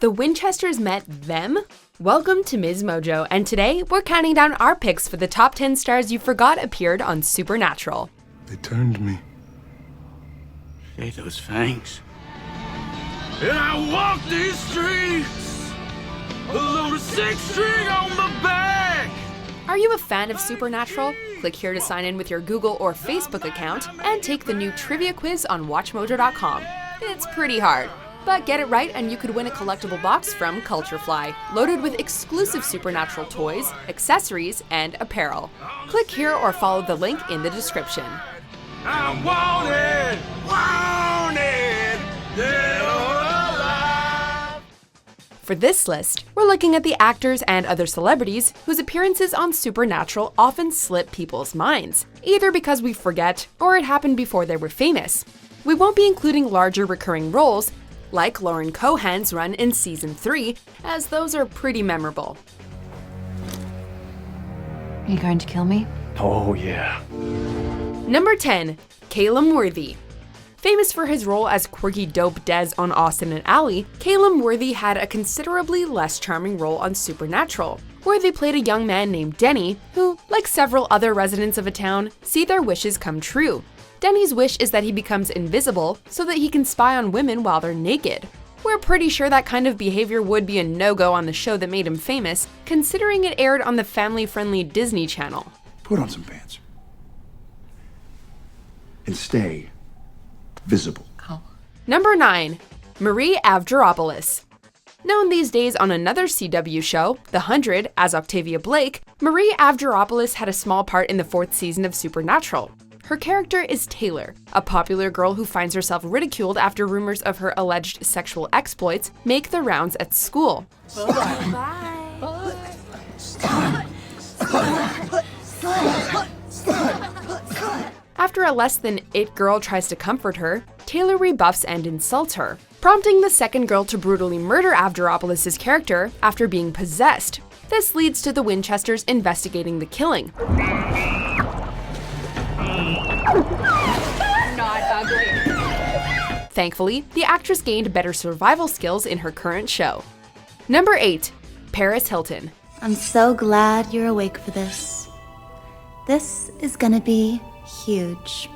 The Winchesters met them? Welcome to MsMojo, and today we're counting down our picks for the top 10 stars you forgot appeared on Supernatural. They turned me. Hey, those fangs. And I walk these streets, a little 6-string on my back. Are you a fan of Supernatural? Click here to sign in with your Google or Facebook account and take the new trivia quiz on WatchMojo.com. It's pretty hard, but get it right and you could win a collectible box from Culturefly, loaded with exclusive Supernatural toys, accessories, and apparel. Click here or follow the link in the description. I'm wanted, dead or alive. For this list, we're looking at the actors and other celebrities whose appearances on Supernatural often slip people's minds, either because we forget or it happened before they were famous. We won't be including larger recurring roles, like Lauren Cohan's run in Season 3, as those are pretty memorable. Are you going to kill me? Oh, yeah. Number 10. Calum Worthy. Famous for his role as quirky dope Des on Austin and Ally, Calum Worthy had a considerably less charming role on Supernatural. Worthy played a young man named Denny, who, like several other residents of a town, see their wishes come true. Denny's wish is that he becomes invisible so that he can spy on women while they're naked. We're pretty sure that kind of behavior would be a no-go on the show that made him famous, considering it aired on the family-friendly Disney Channel. Put on some pants. And stay visible. Number 9. Marie Avgeropoulos. Known these days on another CW show, The 100, as Octavia Blake, Marie Avgeropoulos had a small part in the 4th season of Supernatural. Her character is Taylor, a popular girl who finds herself ridiculed after rumors of her alleged sexual exploits make the rounds at school. After a less-than-it girl tries to comfort her, Taylor rebuffs and insults her, prompting the second girl to brutally murder Avgeropoulos' character after being possessed. This leads to the Winchesters investigating the killing. Not ugly. Thankfully, the actress gained better survival skills in her current show. Number 8. Paris Hilton. I'm so glad you're awake for this. This is gonna be huge.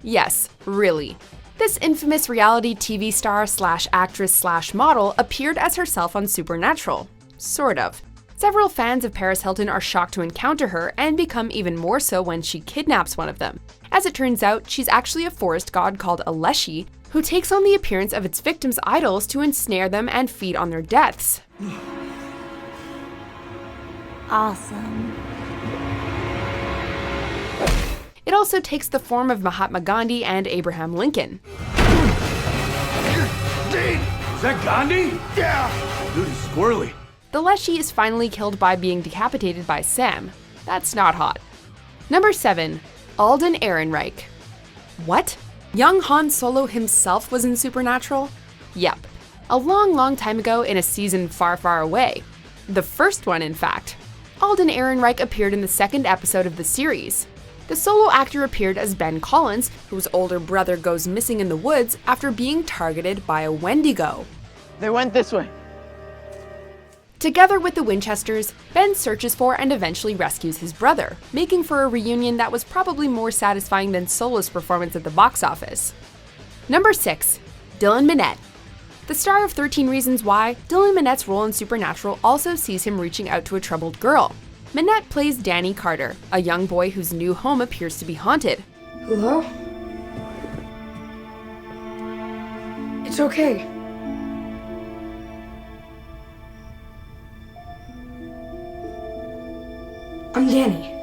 Yes, really. This infamous reality TV star slash actress slash model appeared as herself on Supernatural. Sort of. Several fans of Paris Hilton are shocked to encounter her and become even more so when she kidnaps one of them. As it turns out, she's actually a forest god called Aleshi, who takes on the appearance of its victims' idols to ensnare them and feed on their deaths. Awesome. It also takes the form of Mahatma Gandhi and Abraham Lincoln. Is that Gandhi? Yeah. Dude, he's squirrely. The Leshy is finally killed by being decapitated by Sam. That's not hot. Number 7. Alden Ehrenreich. What? Young Han Solo himself was in Supernatural? Yep. A long time ago in a season far away. The first one, in fact. Alden Ehrenreich appeared in the 2nd episode of the series. The solo actor appeared as Ben Collins, whose older brother goes missing in the woods after being targeted by a Wendigo. They went this way. Together with the Winchesters, Ben searches for and eventually rescues his brother, making for a reunion that was probably more satisfying than Solo's performance at the box office. Number 6. Dylan Minnette. The star of 13 Reasons Why, Dylan Minnette's role in Supernatural also sees him reaching out to a troubled girl. Minnette plays Danny Carter, a young boy whose new home appears to be haunted. Hello? It's okay. I'm Danny.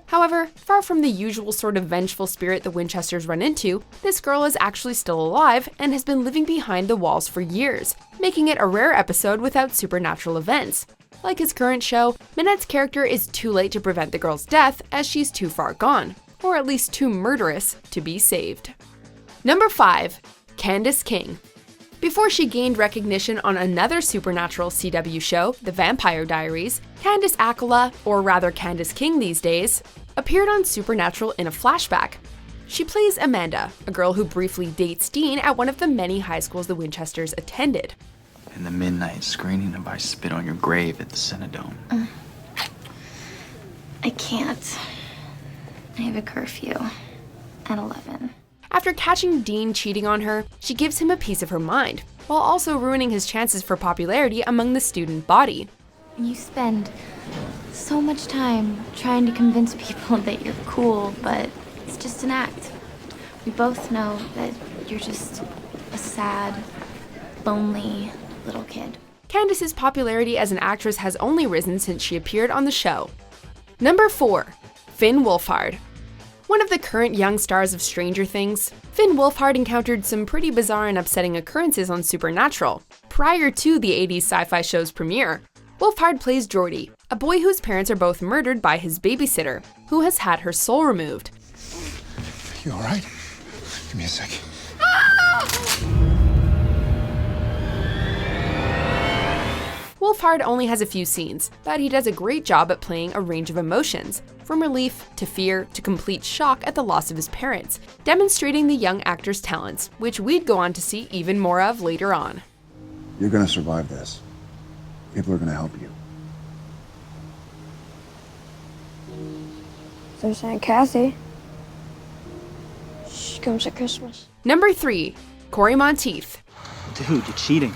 However, far from the usual sort of vengeful spirit the Winchesters run into, this girl is actually still alive and has been living behind the walls for years, making it a rare episode without supernatural events. Like his current show, Minnette's character is too late to prevent the girl's death as she's too far gone, or at least too murderous to be saved. Number 5. Candice King. Before she gained recognition on another Supernatural CW show, The Vampire Diaries, Candice Accola, or rather Candice King these days, appeared on Supernatural in a flashback. She plays Amanda, a girl who briefly dates Dean at one of the many high schools the Winchesters attended. in the midnight screening of I Spit on Your Grave at the Cinedome. I can't. I have a curfew at 11. After catching Dean cheating on her, she gives him a piece of her mind, while also ruining his chances for popularity among the student body. You spend so much time trying to convince people that you're cool, but it's just an act. We both know that you're just a sad, lonely little kid. Candice's popularity as an actress has only risen since she appeared on the show. Number 4. Finn Wolfhard. One of the current young stars of Stranger Things, Finn Wolfhard encountered some pretty bizarre and upsetting occurrences on Supernatural. Prior to the 80s sci-fi show's premiere, Wolfhard plays Jordy, a boy whose parents are both murdered by his babysitter, who has had her soul removed. You all right? Give me a sec. Wolfhard only has a few scenes, but he does a great job at playing a range of emotions, from relief to fear to complete shock at the loss of his parents, demonstrating the young actor's talents, which we'd go on to see even more of later on. You're gonna survive this. People are gonna help you. There's Aunt Cassie. She comes at Christmas. Number 3. Cory Monteith. Dude, you're cheating.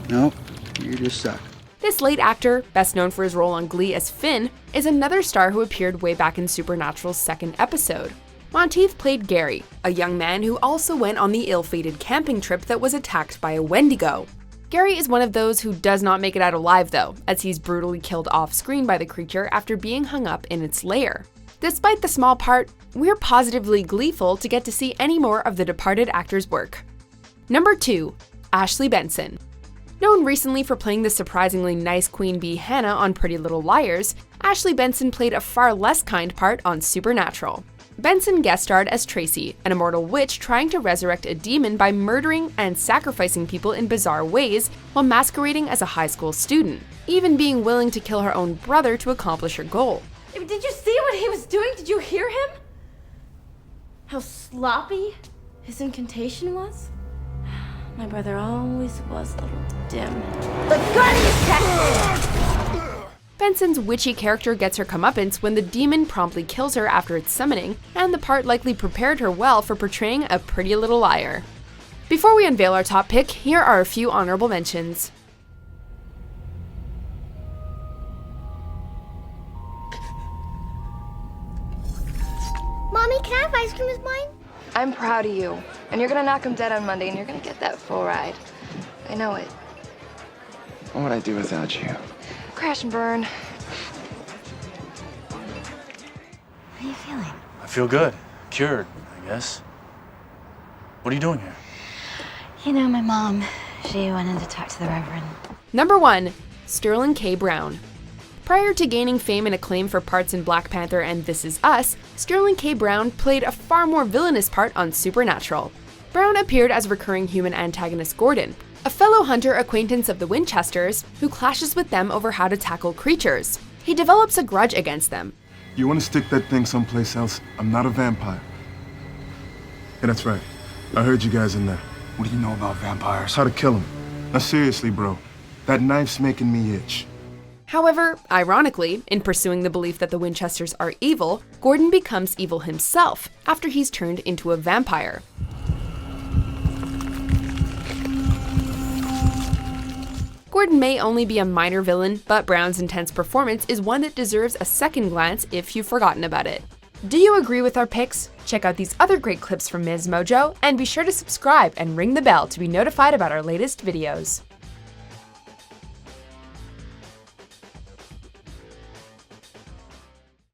No, you just suck. This late actor, best known for his role on Glee as Finn, is another star who appeared way back in Supernatural's second episode. Monteith played Gary, a young man who also went on the ill-fated camping trip that was attacked by a Wendigo. Gary is one of those who does not make it out alive though, as he's brutally killed off-screen by the creature after being hung up in its lair. Despite the small part, we're positively gleeful to get to see any more of the departed actor's work. Number 2. Ashley Benson. Known recently for playing the surprisingly nice Queen Bee Hannah on Pretty Little Liars, Ashley Benson played a far less kind part on Supernatural. Benson guest starred as Tracy, an immortal witch trying to resurrect a demon by murdering and sacrificing people in bizarre ways while masquerading as a high school student, even being willing to kill her own brother to accomplish her goal. Did you see what he was doing? Did you hear him? How sloppy his incantation was? My brother always was a little dim. The gun is tested! Benson's witchy character gets her comeuppance when the demon promptly kills her after its summoning, and the part likely prepared her well for portraying a Pretty Little Liar. Before we unveil our top pick, here are a few honorable mentions. Mommy, can I have ice cream as mine? I'm proud of you. And you're gonna knock him dead on Monday, and you're gonna get that full ride. I know it. What would I do without you? Crash and burn. How are you feeling? I feel good. Cured, I guess. What are you doing here? You know, my mom, she went in to talk to the Reverend. Number 1. Sterling K. Brown. Prior to gaining fame and acclaim for parts in Black Panther and This Is Us, Sterling K. Brown played a far more villainous part on Supernatural. Brown appeared as recurring human antagonist Gordon, a fellow hunter acquaintance of the Winchesters who clashes with them over how to tackle creatures. He develops a grudge against them. You want to stick that thing someplace else? I'm not a vampire. Yeah, that's right. I heard you guys in there. What do you know about vampires? How to kill them. Now seriously, bro. That knife's making me itch. However, ironically, in pursuing the belief that the Winchesters are evil, Gordon becomes evil himself after he's turned into a vampire. Gordon may only be a minor villain, but Brown's intense performance is one that deserves a second glance if you've forgotten about it. Do you agree with our picks? Check out these other great clips from MsMojo, and be sure to subscribe and ring the bell to be notified about our latest videos.